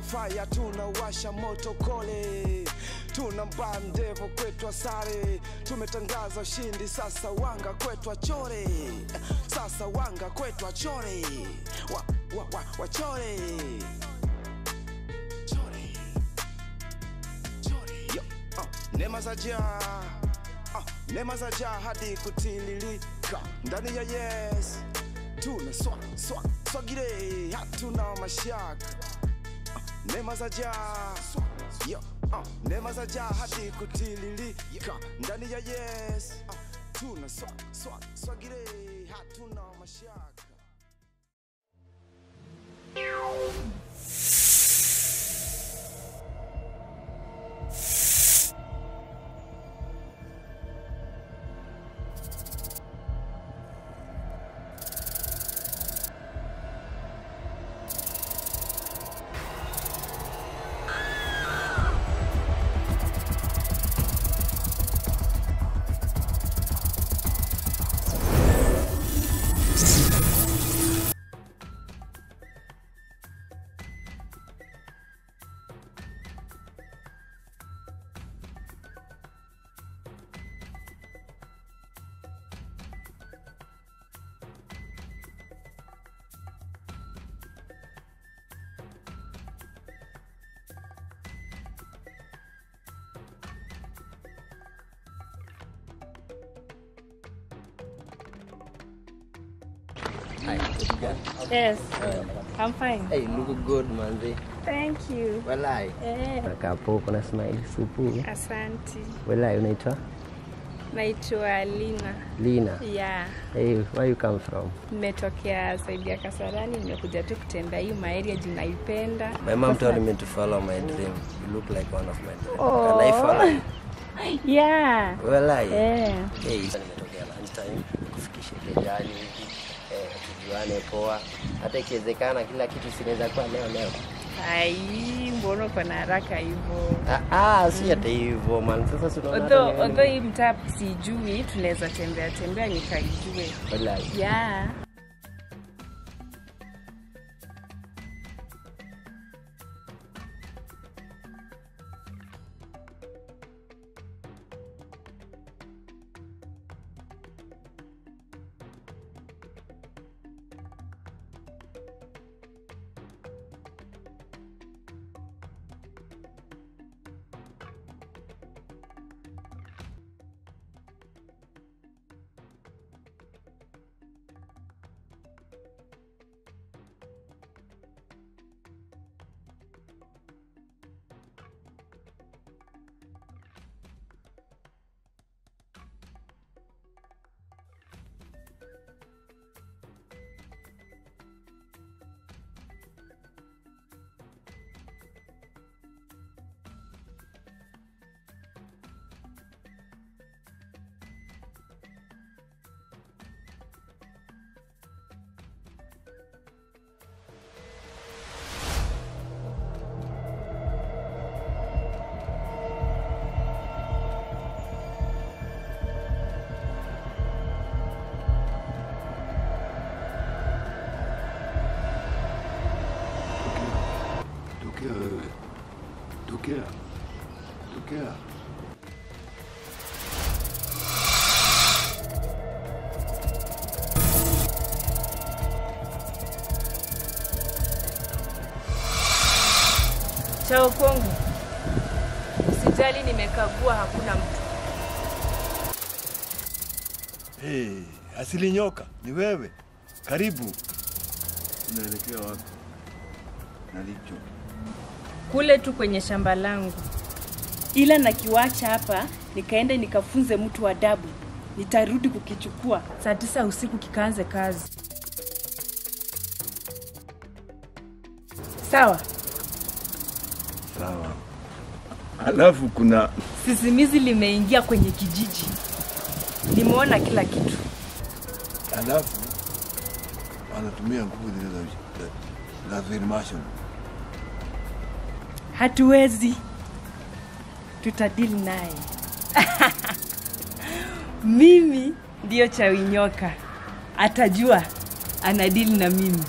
fire fire tunawasha moto kole, tunamba ndevo kwetu asare, tumetangaza ushindi sasa wanga kwetu achore, sasa wanga kwetu achore, wachore Nema za ja hadi kutililika ndani ya yes, tuna swagire hatuna mashaka. Nema za ja nema za ja hadi kutililika ndani ya yes, tuna swagire hatuna mashaka. Hi, yes, I'm fine. Hey, look good, manzi. Thank you. Walai. Nakapo kuna smile supu. Asante. Walai, unaitwa? Naitwa Lina. Lina? Yeah. Hey, where you come from? Nimetokea Saidi ya Kasarani, nimekuja tu kutembea hii area juu naipenda. My mom told me to follow my dream. You look like one of my dreams. Oh. Can I follow you? Yeah. Walai. Yeah. Hey, nimetokea lunch time kufikisha lejani. Tujuane poa. Hata ikiwezekana kila kitu sinaweza kuwa leo. Ai, mbona uko na haraka hivyo? Si hata hivyo man. Sasa tunaona although hii mtaa sijui, tunaweza tembea nikaijue. Walai. Yeah. Tokea. Chao Kongo. Usijali, nimekagua hakuna mtu. Hey, Asili Nyoka, ni wewe. Karibu. Unaelekea wapi? Nalicho. Kule tu kwenye shamba langu. Ila nakiwacha hapa, nikaenda nikafunze mtu adabu. Nitarudi kukichukua saa 9 usiku kikaanze kazi. Sawa? Sawa. Alafu kuna sisimizi limeingia kwenye kijiji. Nimeona kila kitu. Alafu anatumia nguvu za affirmation. Hatuwezi. Tutadili naye. Mimi ndio Chawi Nyoka. Atajua anadili na mimi.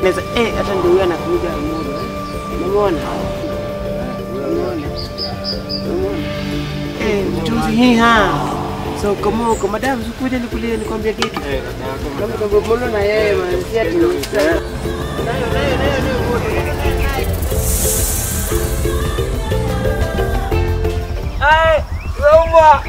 Neza hata ndio huyo anakuja mmoja. Unaona? Mtunzi hii so kama madam sikuja nikulie nikwambia kitu. Kama mbona na yeye mwanzia tu. Ai, Roma.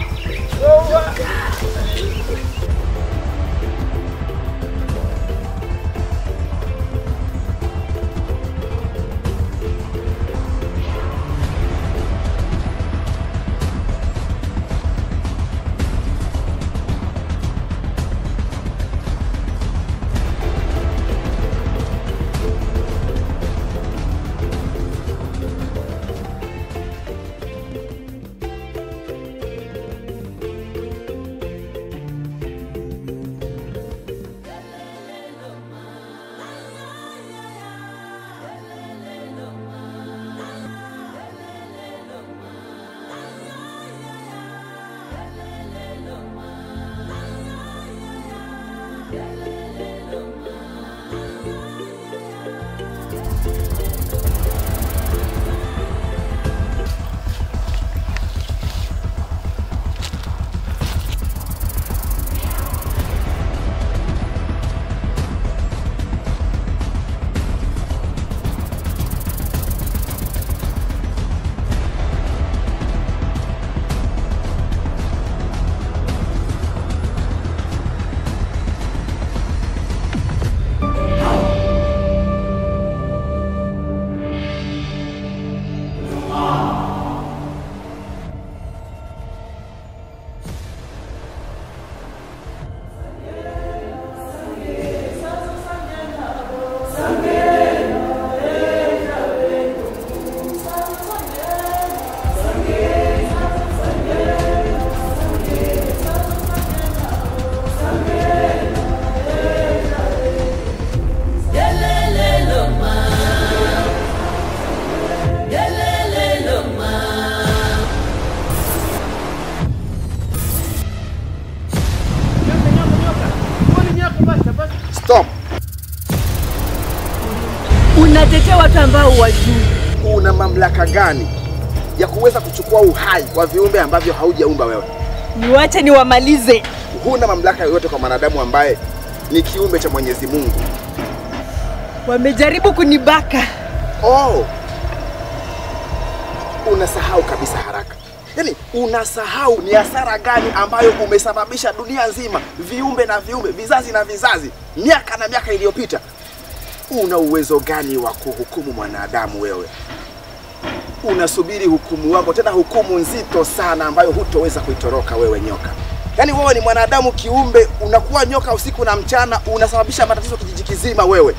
Stop. Unatetea watu ambao wajui. Una mamlaka gani ya kuweza kuchukua uhai wa viumbe ambavyo haujaumba wewe? Niwache niwamalize. Huna mamlaka yoyote kwa mwanadamu ambaye ni kiumbe cha Mwenyezi Mungu. Wamejaribu kunibaka. Oh. Unasahau kabisa haraka. Yaani unasahau ni hasara gani ambayo umesababisha dunia nzima, viumbe na viumbe, vizazi na vizazi, miaka na miaka iliyopita. Una uwezo gani wa kuhukumu mwanadamu wewe? Unasubiri hukumu wako, tena hukumu nzito sana ambayo hutoweza kuitoroka wewe nyoka. Yaani wewe ni mwanadamu kiumbe, unakuwa nyoka usiku na mchana, unasababisha matatizo kijiji kizima wewe.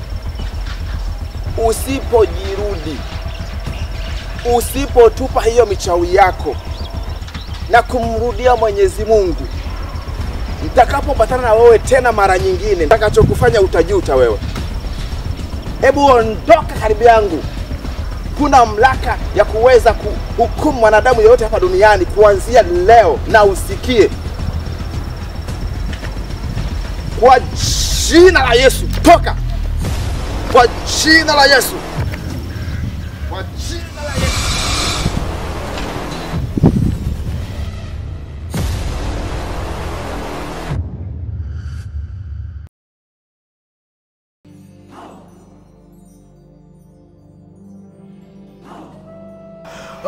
Usipojirudi, usipotupa hiyo michawi yako na kumrudia Mwenyezi Mungu, nitakapopatana na wewe tena mara nyingine, nitakachokufanya utajuta wewe. Hebu ondoka karibu yangu. Kuna mamlaka ya kuweza kuhukumu mwanadamu yote hapa duniani kuanzia leo, na usikie. Kwa jina la Yesu, toka. Kwa jina la Yesu. Kwa jina la Yesu.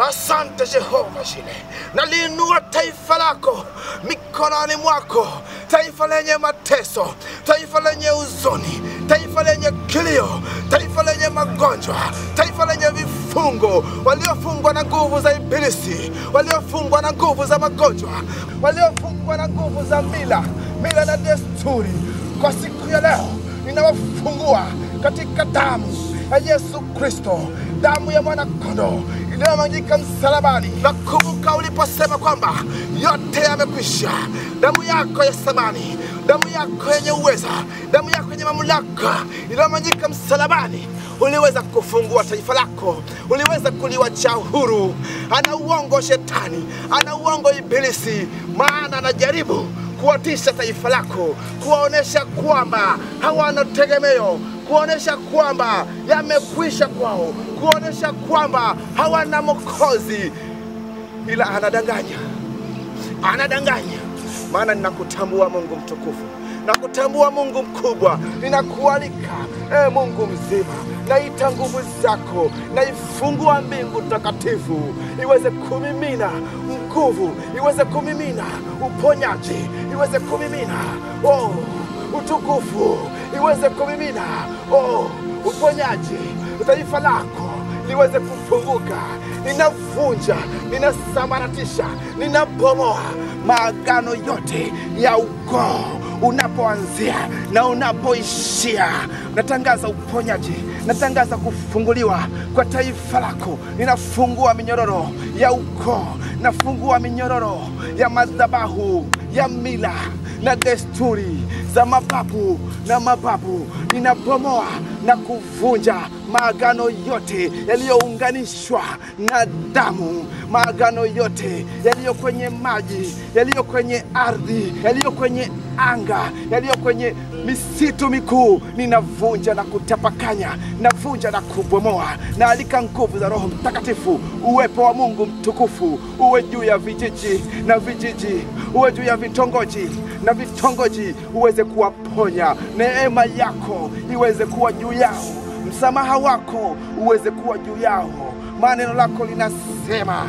Asante Jehova Shile. Naliinua taifa lako mikononi mwako, taifa lenye mateso, taifa lenye huzuni, taifa lenye kilio, taifa lenye magonjwa, taifa lenye vifungo, waliofungwa na nguvu za ibilisi, waliofungwa na nguvu za magonjwa, waliofungwa na nguvu za mila na desturi. Kwa siku ya leo ninawafungua katika damu ya Yesu Kristo, damu ya mwana kondoo iliyomwagika msalabani. Nakumbuka uliposema kwamba yote yamekwisha. Damu yako ya thamani, damu yako yenye uweza, damu yako yenye mamlaka iliyomwagika msalabani, uliweza kufungua taifa lako, uliweza kuliwacha huru. Ana uongo shetani, ana uongo ibilisi, maana anajaribu kuwatisha taifa lako, kuwaonesha kwamba hawana tegemeo, kuonesha kwamba yamekwisha kwao, kuonesha kwamba hawana Mwokozi, ila anadanganya. Maana ninakutambua Mungu mtukufu, nakutambua Mungu mkubwa, ninakualika Mungu mzima, naita nguvu zako, naifungua mbingu takatifu iweze kumimina nguvu, iweze kumimina uponyaji, iweze kumimina utukufu, iweze kumimina uponyaji. Taifa lako liweze kufunguka. Ninavunja, ninasambaratisha, ninabomoa maagano yote ya ukoo unapoanzia na unapoishia. Natangaza uponyaji, natangaza kufunguliwa kwa taifa lako. Ninafungua minyororo ya ukoo, nafungua minyororo ya madhabahu, ya mila na desturi za mababu na mababu. Ninabomoa na kuvunja maagano yote yaliyounganishwa na damu, maagano yote yaliyo kwenye maji, yaliyo kwenye ardhi, yaliyo kwenye anga, yaliyo kwenye misitu mikuu. Ninavunja na kutapakanya, navunja na kubomoa. Naalika nguvu za Roho Mtakatifu, uwepo wa Mungu mtukufu uwe juu ya vijiji na vijiji, uwe juu ya vitongoji na vitongoji, uweze kuwaponya. Neema yako iweze kuwa juu yao, msamaha wako uweze kuwa juu yao. Maneno lako linasema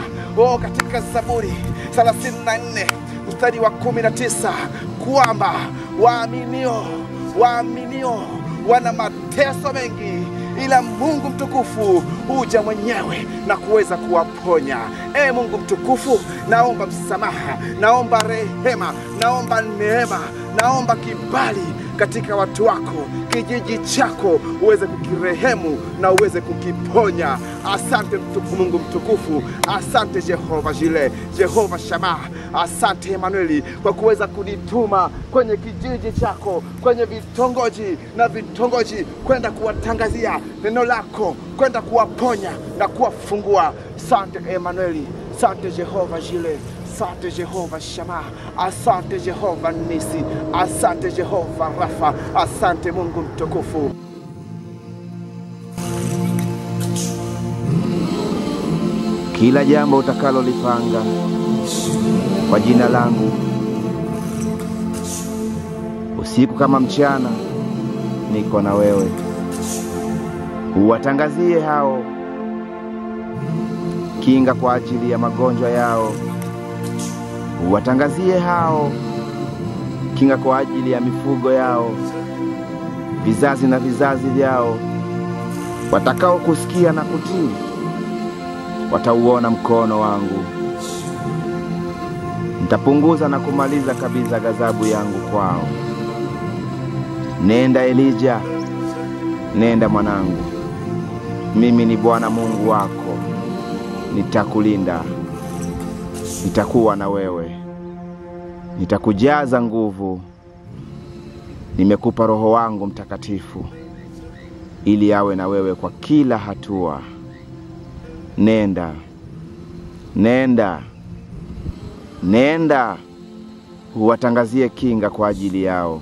katika Zaburi 34 mstari wa 19 kwamba waaminio wana mateso mengi, ila Mungu mtukufu huja mwenyewe na kuweza kuwaponya. Mungu mtukufu, naomba msamaha, naomba rehema, naomba neema, naomba kibali katika watu wako, kijiji chako uweze kukirehemu na uweze kukiponya. Asante Mungu mtukufu, asante Jehova Jile, Jehova Shama, asante Emanueli kwa kuweza kunituma kwenye kijiji chako, kwenye vitongoji na vitongoji, kwenda kuwatangazia neno lako, kwenda kuwaponya na kuwafungua. Asante Emanueli, asante Jehova Jile, asante Jehova Shama, asante Jehova Nisi, asante Jehova Rafa, asante Mungu mtukufu. Kila jambo utakalolipanga kwa jina langu, usiku kama mchana, niko na wewe. Uwatangazie hao kinga kwa ajili ya magonjwa yao, uwatangazie hao kinga kwa ajili ya mifugo yao, vizazi na vizazi vyao. Watakao kusikia na kutii watauona mkono wangu. Nitapunguza na kumaliza kabisa ghadhabu yangu kwao. Nenda Elijah, nenda mwanangu. Mimi ni Bwana Mungu wako, nitakulinda, nitakuwa na wewe, nitakujaza nguvu. Nimekupa Roho wangu Mtakatifu ili awe na wewe kwa kila hatua. Nenda, nenda, nenda, uwatangazie kinga kwa ajili yao.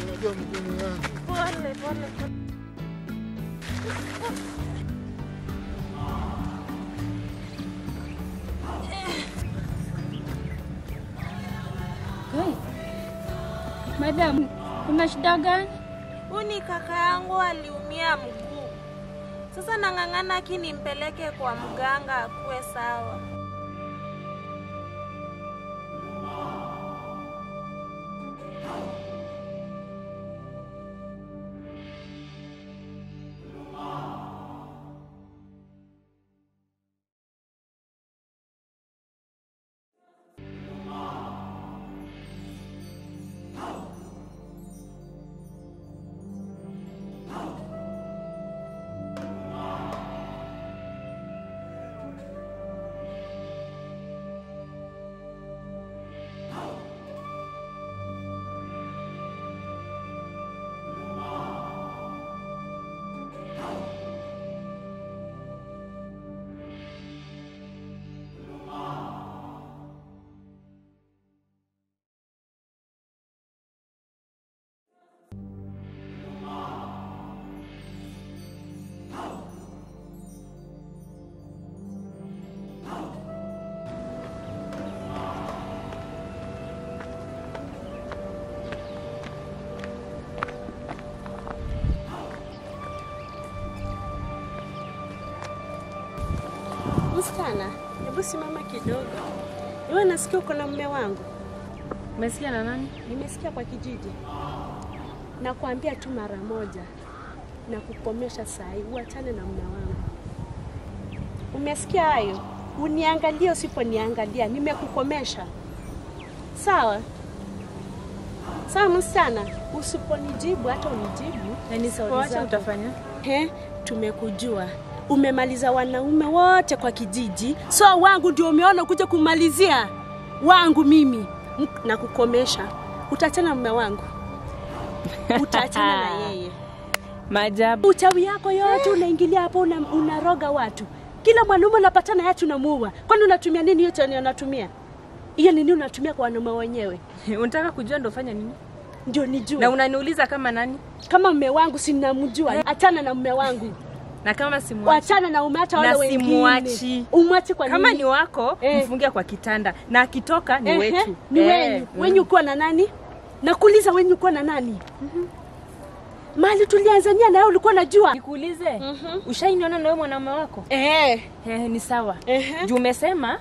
Unajua mkono wangu. Pole. Madam, kuna shida gani? Uni kaka yangu aliumia mguu. Sasa nang'ang'ana nimpeleke kwa mganga akuwe sawa. Msichana, hebu simama kidogo. Wewe nasikia uko na mume wangu. Umesikia na nani? Nimesikia kwa kijiji. Nakwambia tu mara moja na kukomesha saa hii, uachane na mume wangu. Umesikia hayo? Uniangalie usiponiangalia, nimekukomesha. Sawa? Sawa msichana, usiponijibu hata unijibu Na nisipoacha utafanya? Tumekujua. Umemaliza wanaume wote kwa kijiji. So wangu ndio umeona kuja kumalizia. Wangu mimi na kukomesha. Utaachana na mume wangu. Utaachana na yeye. Maajabu. Uchawi yako yote unaingilia hapo, unaroga watu. Kila mwanaume unapatana yeye tunamuua. Kwani unatumia nini yote unatumia? Hiyo nini unatumia kwa wanaume wenyewe? Unataka kujua ndo fanya nini? Ndio nijue. Na unaniuliza kama nani? Kama mume wangu si ninamjua. Achana na mume wangu. Na kama simwachi. Wachana na umata wale wengine. Simwachi. Umwache kwa nini? Kama ni wako, mfungia kwa kitanda. Na akitoka ni wetu. Ni wenyu. Wenyu uko na nani? Nakuuliza wenyu uko na nani? Mali tulianzania na wewe ulikuwa unajua. Nikuulize, ushainiona na wewe mwanaume wako? Ni sawa. Juu umesema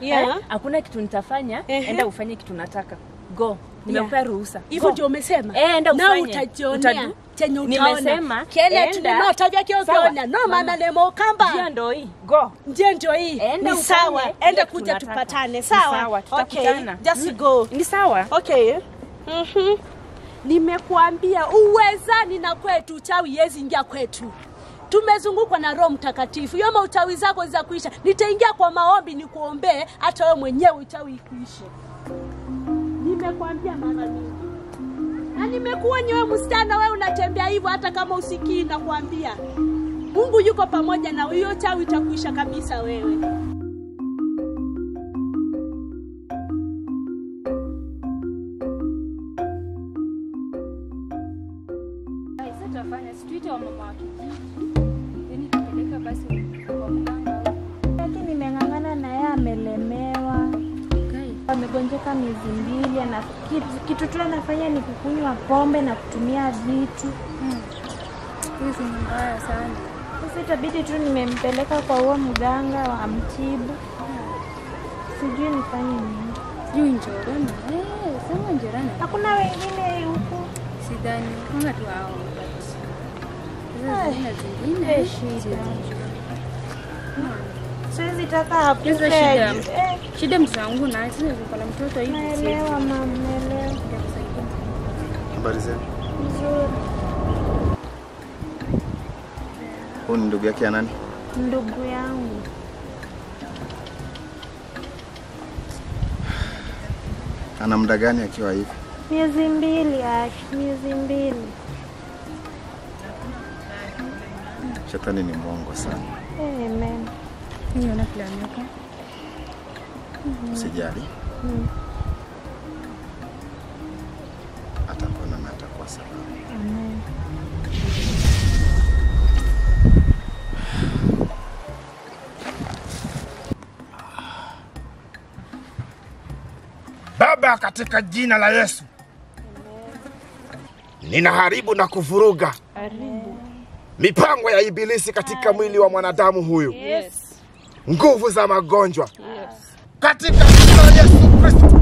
hakuna kitu nitafanya, enda ufanye kitu nataka. Go. Nimekupa ruhusa. Hivyo ndio umesema? Enda ufanye. Na utajionea chenye utaona. Nimesema kile tunao tabia kio ukiona. No maana lemo kamba. Njia ndio hii. Go. Njia ndio hii. Ni sawa. Enda kuja tupatane. Sawa? Sawa, tutakutana. Just go. Ni sawa. Okay. Nimekuambia uwezani na kwetu, uchawi yezi ingia kwetu. Tumezungukwa na Roho Mtakatifu. Yoma uchawi zako za kuisha. Nitaingia kwa maombi nikuombee hata wewe mwenyewe uchawi kuisha. Nimekuambia mara mingi. Na nimekuwa nyewe msichana wewe unatembea hivyo hata kama usikii na kuambia. Mungu yuko pamoja na huyo chawi itakuisha kabisa wewe. Tutafanya situite wa mama wake. Yaani tupeleka basi kwa mganga. Lakini nimeng'ang'ana na yeye amelemewa. Amegonjeka miezi 2 na kitu tu anafanya ni kukunywa pombe na kutumia vitu. Hizi ni mbaya sana. Sasa itabidi tu nimempeleka kwa huo mganga wa amtibu. Sijui nifanye nini. Sijui njorana. Sema njorana. Hakuna wengine huko. Sidhani. Kama tu hao. Zingine shida. Siwezi taka hapo. Shida mzangu na sisi tuko na mtoto hivi. Naelewa mama, naelewa. Habari zenu? Nzuri. Huyu ni ndugu yake ya nani? Ndugu yangu. Ana muda gani akiwa hivi? Miezi 2 miezi 2. Shetani ni mwongo sana. Amen. Niona fulani hapa. Usijali. Atapona. Amen. Baba, katika jina la Yesu, ninaharibu na kuvuruga mipango ya ibilisi katika mwili wa mwanadamu huyu. Yes. Nguvu za magonjwa. Yes. Katika jina la Yesu Kristo.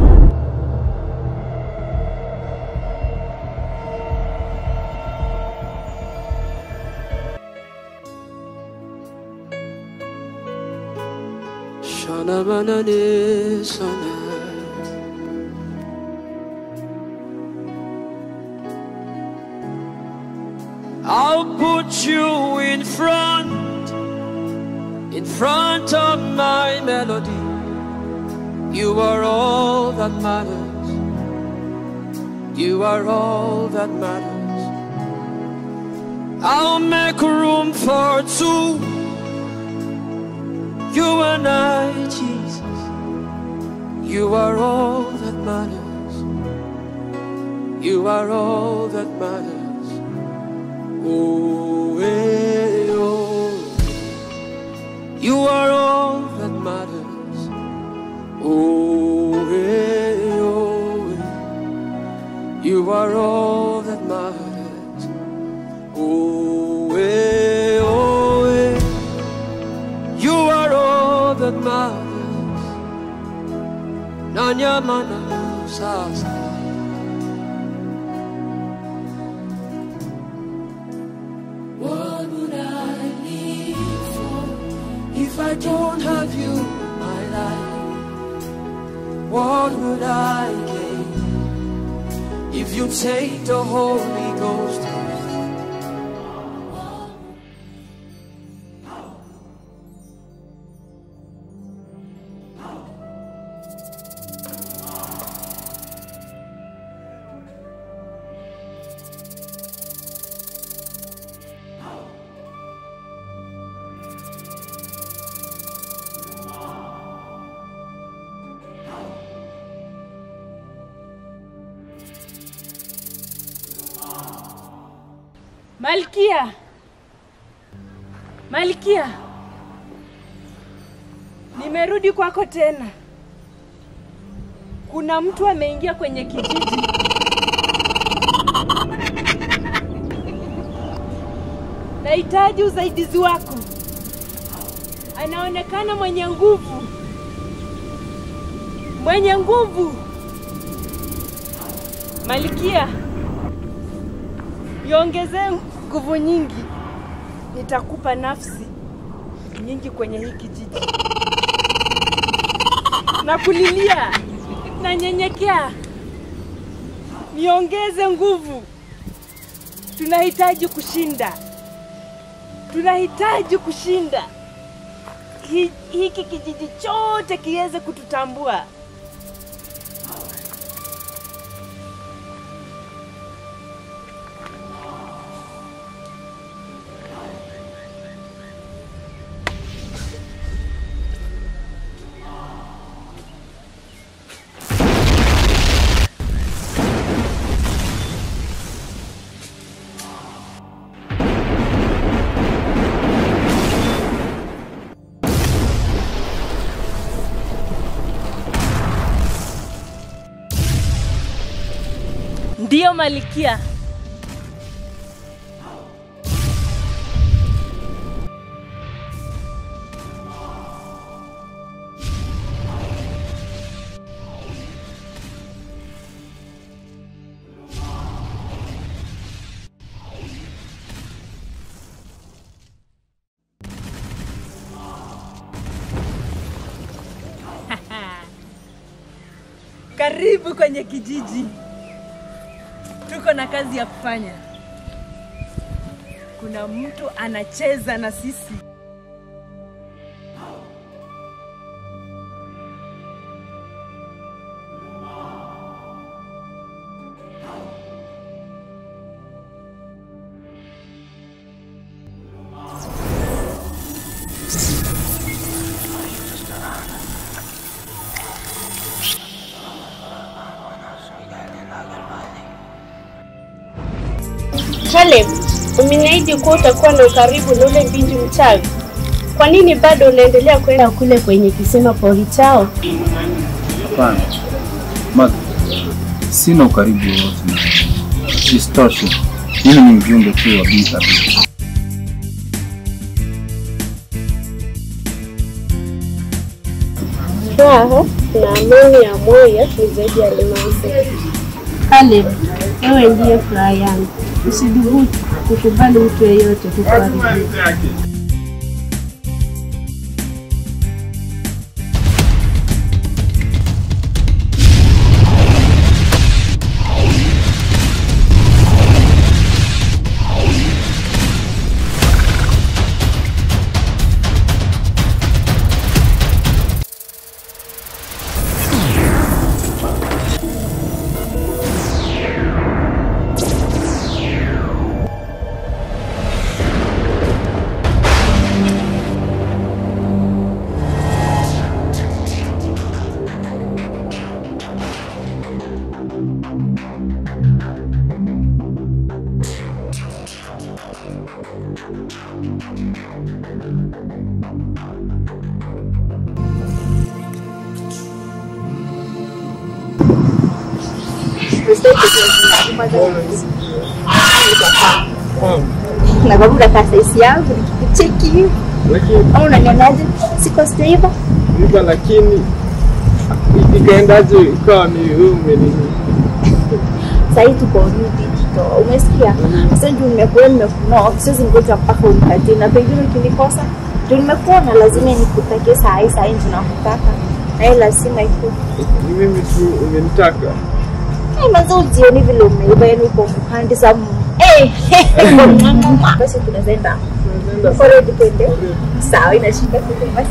Shana manane sana. I'll put you in front of my melody. You are all that matters. You are all that matters. I'll make room for two. You and I, Jesus. You are all that matters. You are all that matters. Oh, hey, oh. You are all that matters. Oh, hey, oh. You are all that matters. Oh, hey, oh. You are all that matters. Nanya mana sasa. What would I live for if I don't have you in my life? What would I gain if you take the Holy Ghost away? Malkia! Malkia! Nimerudi kwako tena. Kuna mtu ameingia kwenye kijiji. Nahitaji usaidizi wako. Anaonekana mwenye nguvu. Mwenye nguvu. Malkia, niongezee nguvu nyingi. Nitakupa nafsi nyingi kwenye hii kijiji. Na kulilia, na nyenyekea. Niongeze nguvu. Tunahitaji kushinda. Tunahitaji kushinda. Hiki kijiji chote kiweze kututambua. Ndio Malkia. Karibu kwenye kijiji. Tuko na kazi ya kufanya. Kuna mtu anacheza na sisi. Caleb, umeniahidi kuwa utakuwa na ukaribu na ule binti mchawi. Kwa nini bado unaendelea kwenda kule kwenye kisima pori chao? Hapana. Mother, sina ukaribu wowote na isitoshe. Mimi ni mjumbe tu wa Bi Tabitha. Furaha na amani ya moyo ni zaidi ya limausi. Caleb, wewe ndiye furaha yangu. Usidhubutu kukubali mtu yeyote kukuharibu. Na babu na kasi yangu nikicheki. Au unaniaje? Siko stable. Niba lakini ikaendaje ikawa ni wewe nini? Sasa tuko rudi to. Umesikia? Sasa ndio nimekuwa sasa ngoja mpaka unikate na pengine ukinikosa ndio nimekuona lazima nikutakie saa hii tunakutaka. Na lazima iko. Ni mimi tu umenitaka. Mazo ujioni vile umeiba yani uko mpande za basi tunaenda pole dipende sawa inashika kitu basi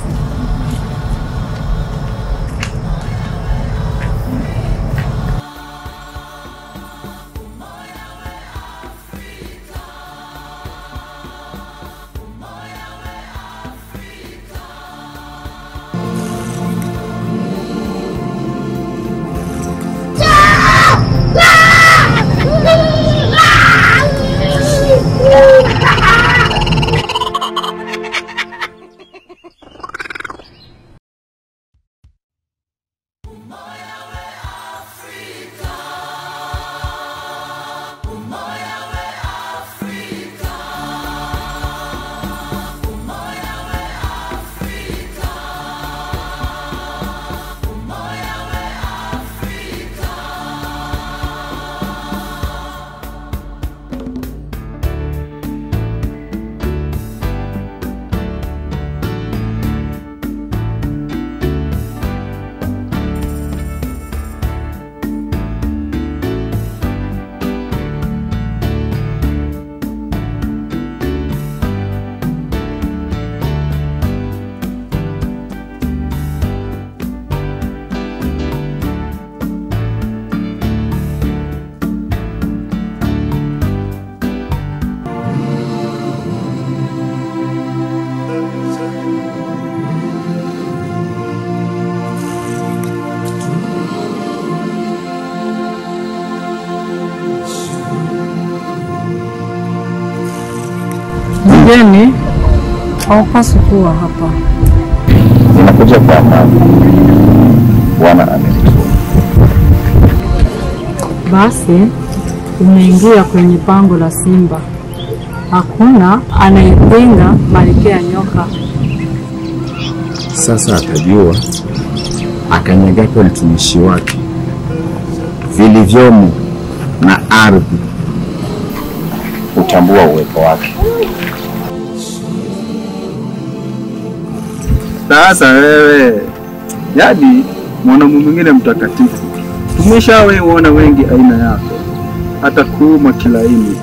Mgeni haupaswi kuwa hapa. Ninakuja kwa amani. Bwana amenituma. Basi umeingia kwenye pango la simba. Hakuna anayepinga malkia nyoka. Sasa atajua akanyagapo mtumishi wake vilivyomo na ardhi utambua uwepo wake. Sasa wewe jadi mwanamume mwingine mtakatifu, tumeshawaona wengi aina yako, hata kuuma kilaini.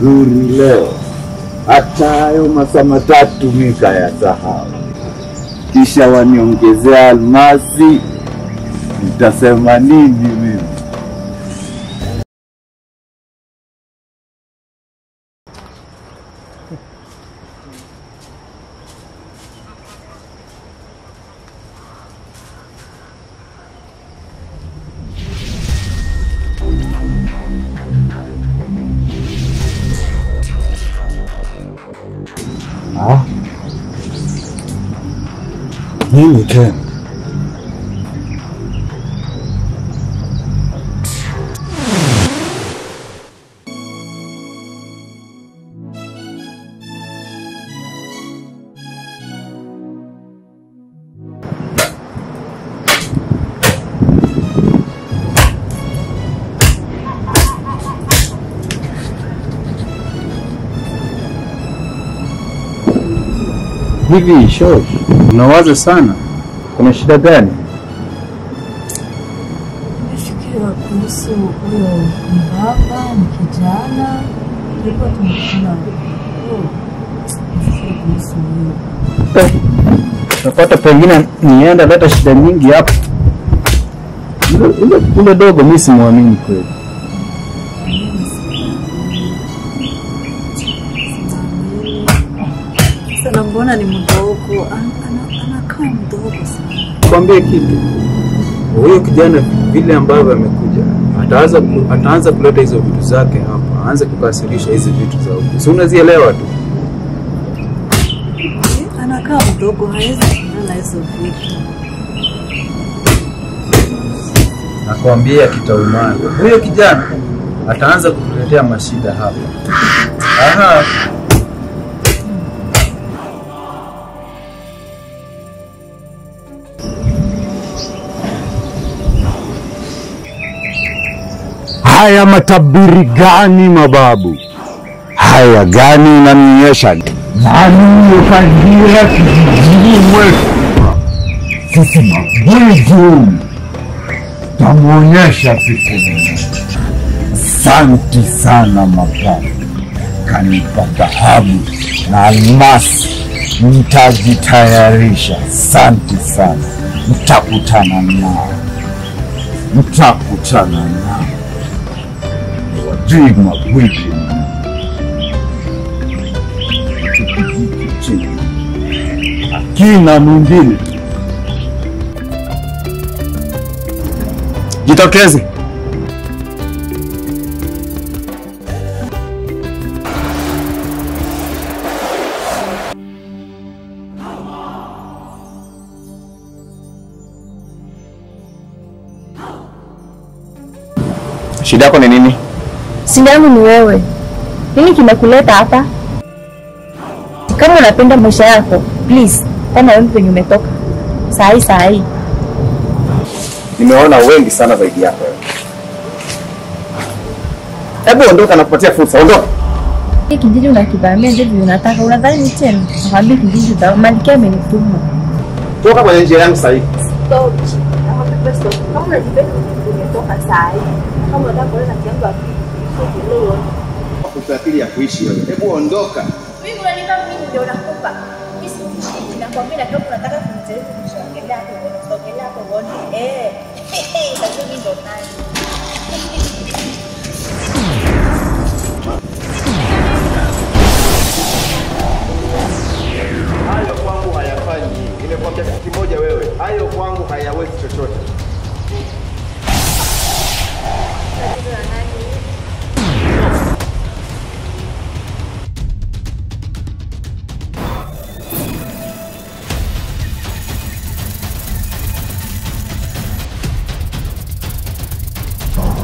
zuri leo. Hata hayo masaa matatu nikayasahau. Kisha waniongezea almasi. Nitasema nini mimi? Nini tena? Hivi Shosh, unawaza sana. Kuna shida gani? Nimefikiria kuhusu huyo mbaba ni kijana. Tulikuwa tumekutana. Napata pengine nienda leta shida nyingi hapa. Ule dogo mimi simuamini kweli. Sana mbona ni mdogo, anakaa mdogo sana. Kwambie kitu. Huyo kijana vile ambavyo amekuja, ataanza kuleta hizo vitu zake hapa. Aanze kukasirisha hizi vitu za huko. Si unazielewa tu. Anakaa mdogo, hawezi kuona hizo vitu. Nakwambia kitaumana. Huyo kijana ataanza kukuletea mashida hapa. Aha. Haya matabiri gani mababu? Haya gani unanionyesha? Nani upangia kijijini mwetu? Sisi mabwiju. Tamuonyesha siku. Asante sana mababu. Kanipa dhahabu na almasi. Nitajitayarisha. Asante sana. Mtakutana nao. Wajig mabwiju. Akina mwingine. Jitokeze. Shida yako ni nini? Shida yangu ni wewe. Nini kimekuleta hapa? Kama unapenda maisha yako, please, kama wewe penye umetoka. Saa hii. Nimeona wengi sana zaidi yako. Hebu ondoka na kupatia fursa, ondoka. Hiki kijiji unakivamia ndivyo unataka. Unadhani ni tena? Nakwambia kijiji da Malkia amenituma. Toka kwenye njia yangu sasa hivi. Stop. Nakwambia basi kama unajipenda umetoka saa hii. Kama unataka kuona kiangu hapo. Usafiri ya kuishi wewe. Hebu ondoka. Mimi unanipa mimi ndio nakupa. Mimi nakwambia kama unataka kunijaribu kusongelea hapo uone. Lakini ndio nani. Hayo kwangu hayafanyi. Nimekwambia kitu kimoja wewe. Hayo kwangu hayawezi chochote.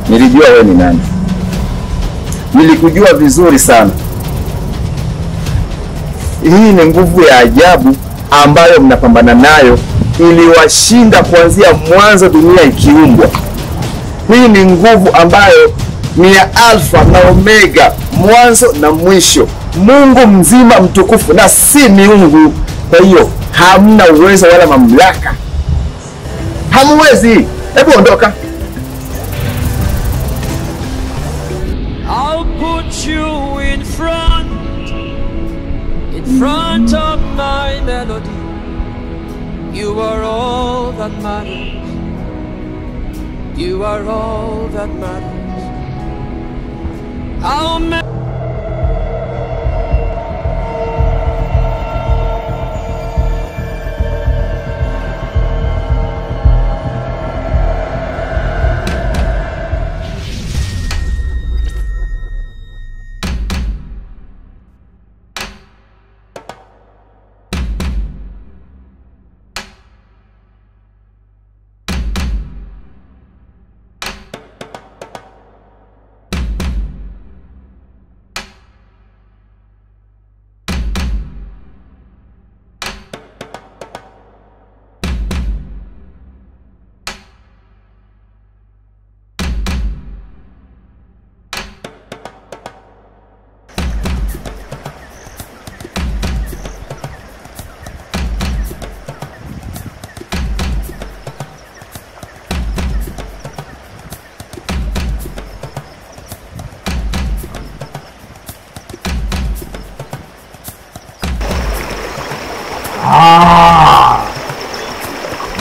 Nilijua wewe ni nani. Nilikujua vizuri sana. Hii ni nguvu ya ajabu ambayo mnapambana nayo iliwashinda kuanzia mwanzo dunia ikiumbwa. Hii ni nguvu ambayo ni ya Alfa na Omega, mwanzo na mwisho. Mungu mzima mtukufu na si miungu. Kwa hiyo hamna uwezo wala mamlaka. Hamwezi. Hebu ondoka. I'll put you in front of my melody. You are all that matters. You are all that matters. I'll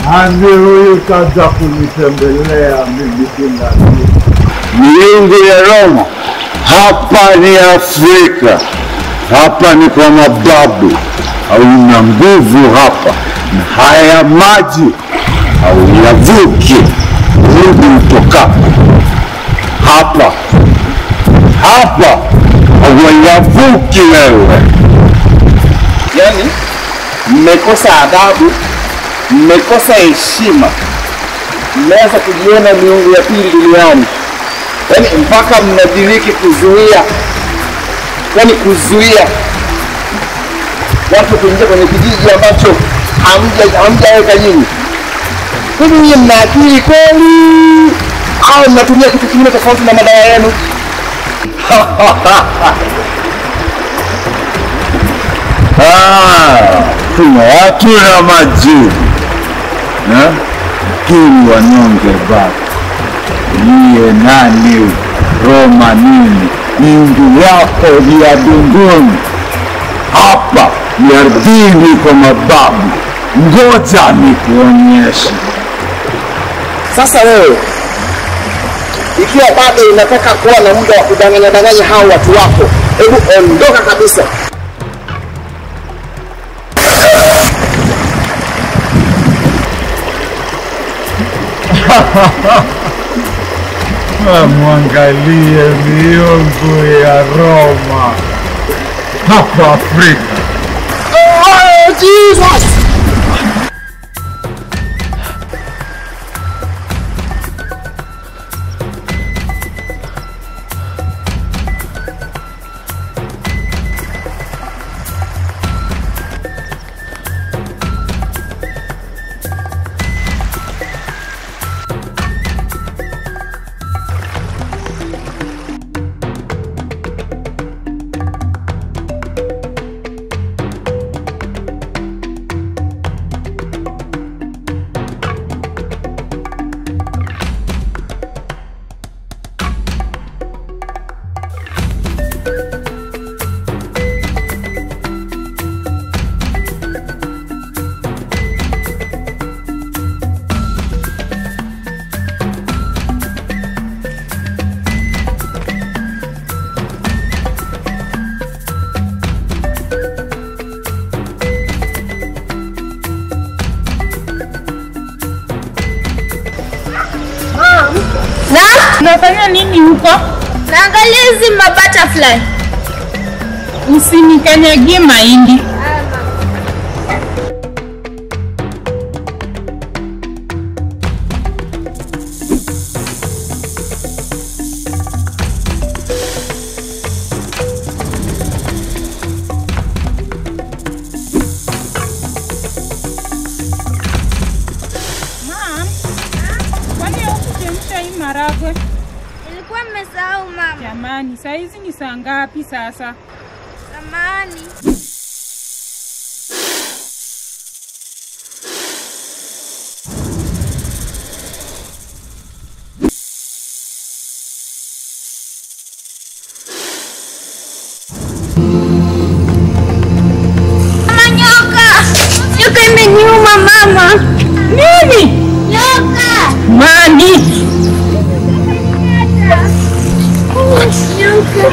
Nani huyu kaja kunitembelea mimi bila miungu ya Roma? Hapa ni Afrika, hapa ni kwa mababu, hauna nguvu hapa, na haya maji hauyavuki, rudi utokapo. Hapa hauyavuki wewe. Yani mmekosa adabu, mmekosa heshima, mmeanza kujiona miungu ya pili duniani. Yani mpaka mnadiriki kuzuia watu kuingia kwenye kijiji ambacho hamjaweka nyinyi. Hivi nyinyi mna akili kweli au mnatumia kitu kingine tofauti na madawa yenu? Kuna watu na majibu, lakini wanyonge bado. Niye nani? Roma nini? Miungu yako ni ya mbinguni, hapa ni ardhini kwa mababu. Ngoja nikuonyeshe. Sasa wewe, ikiwa bado unataka kuwa na muda wa kudanganya hao watu wako, hebu ondoka kabisa. Mwangalie miungu ya Roma hapa Afrika. Oh, Jesus! Unafanya nini huko? Naangalia hizi butterfly. Usinikanyagie mahindi. Maragwe. Nilikuwa nimesahau mama. Jamani, saa hizi ni saa ngapi sasa? Samahani. Mama, nini? Nyoka. Mani. Nyoka.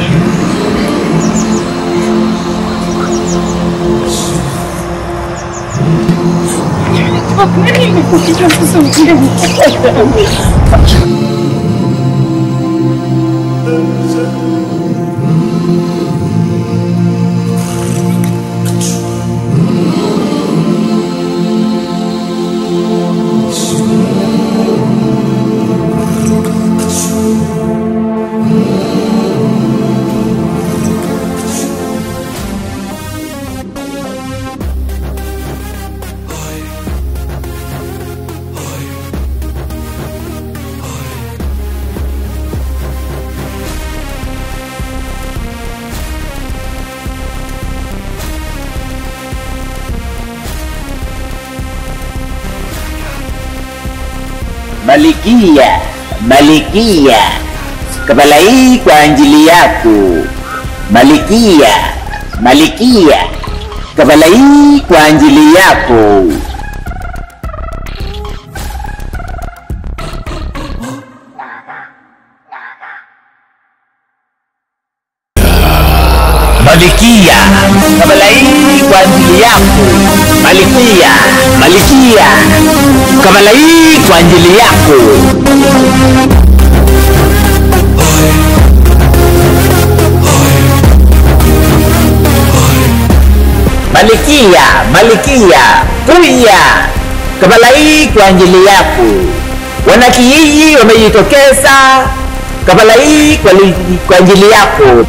Malikia, Malikia, kapala hii kwa ajili yako. Malikia, Malikia, kapala hii kwa ajili yako. Malikia, kapala hii kwa ajili yako. Malikia, Malikia, kapala hii kwa ajili yako. Malikia, Malikia, puya, kapala hii kwa ajili yako. Wanakijiji wamejitokeza, kapala hii kwa ajili yako.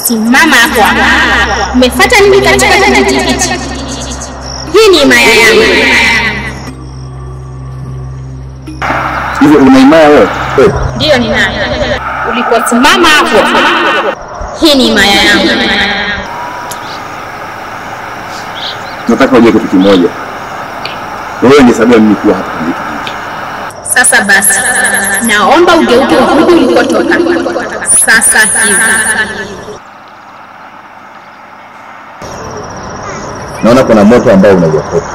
Simama hapo. Umefuata nini katika kijiji hiki? Hii ni himaya yangu. Hivyo una himaya wewe? Ndio ninayo. Uliposimama hapo. Hii ni himaya yangu. Nataka uje kitu kimoja. Wewe ni sababu mimi kuwa hapa kijiji. Sasa basi. Naomba ugeuke urudi ulikotoka. Sasa hivi. Naona kuna moto ambao unajotoka.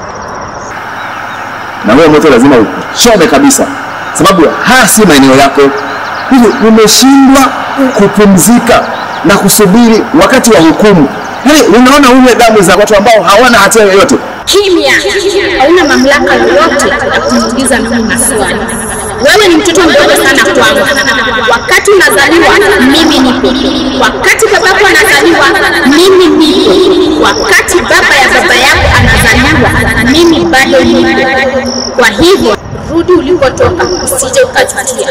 Na huo moto lazima uchome kabisa. Sababu haya si maeneo yako. Hivyo umeshindwa kupumzika na kusubiri wakati wa hukumu. Yaani unaona uwe damu za watu ambao hawana hatia yoyote. Kimya. Hauna mamlaka yoyote ya kuniuliza mimi maswali. Wewe ni mtoto mdogo sana kwangu. Wakati unazaliwa mimi nipo. Wakati babako anazaliwa mimi nipo. Wakati baba ya baba yako anazaliwa mimi bado nipo. Kwa hivyo rudi ulikotoka, usije ukajutia.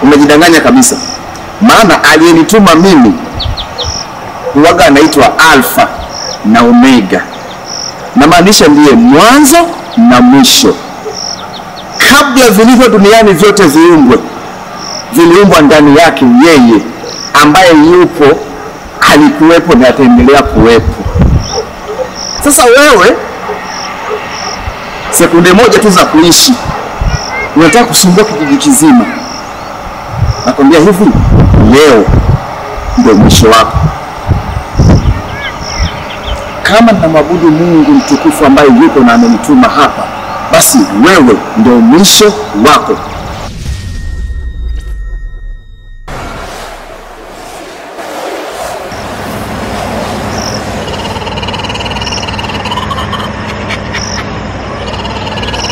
Umejidanganya kabisa. Maana aliyenituma mimi huwaga anaitwa Alpha. na Omega, namaanisha ndiye mwanzo na mwisho. Kabla vilivyo duniani vyote viumbwe, viliumbwa ndani yake yeye ambaye yupo, alikuwepo na ataendelea kuwepo. Sasa wewe, sekunde moja tu za kuishi, unataka kusumbua kijiji kizima. Nakwambia hivi, leo ndio mwisho wako. Kama ninamwabudu Mungu mtukufu ambaye yupo na amenituma hapa, basi wewe ndio mwisho wako.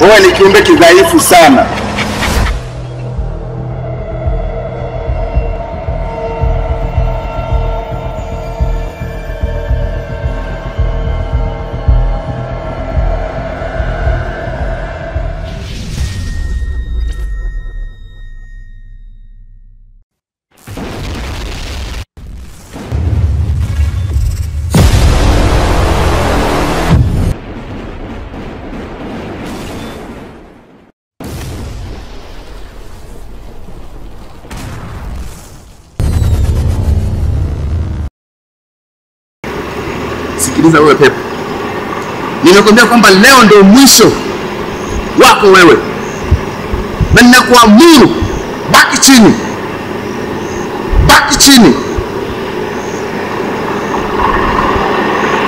Wewe ni kiumbe kidhaifu sana. Sikiliza wewe pepo, ninakwambia kwamba leo ndio mwisho wako wewe, na ninakuamuru baki chini, baki chini.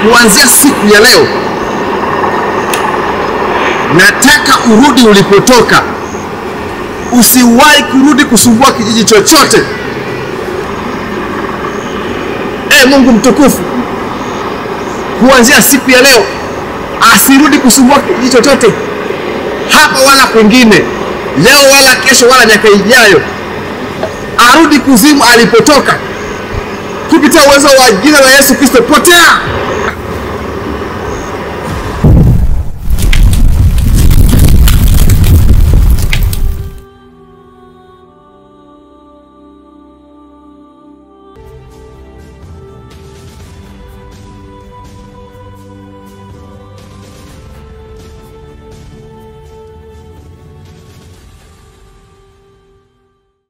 Kuanzia siku ya leo nataka urudi ulipotoka, usiwahi kurudi kusumbua kijiji chochote. Mungu mtukufu, kuanzia siku ya leo asirudi kusumbua kijiji chochote hapa wala kwingine, leo wala kesho wala miaka ijayo. Arudi kuzimu alipotoka kupitia uwezo wa jina la Yesu Kristo. Potea!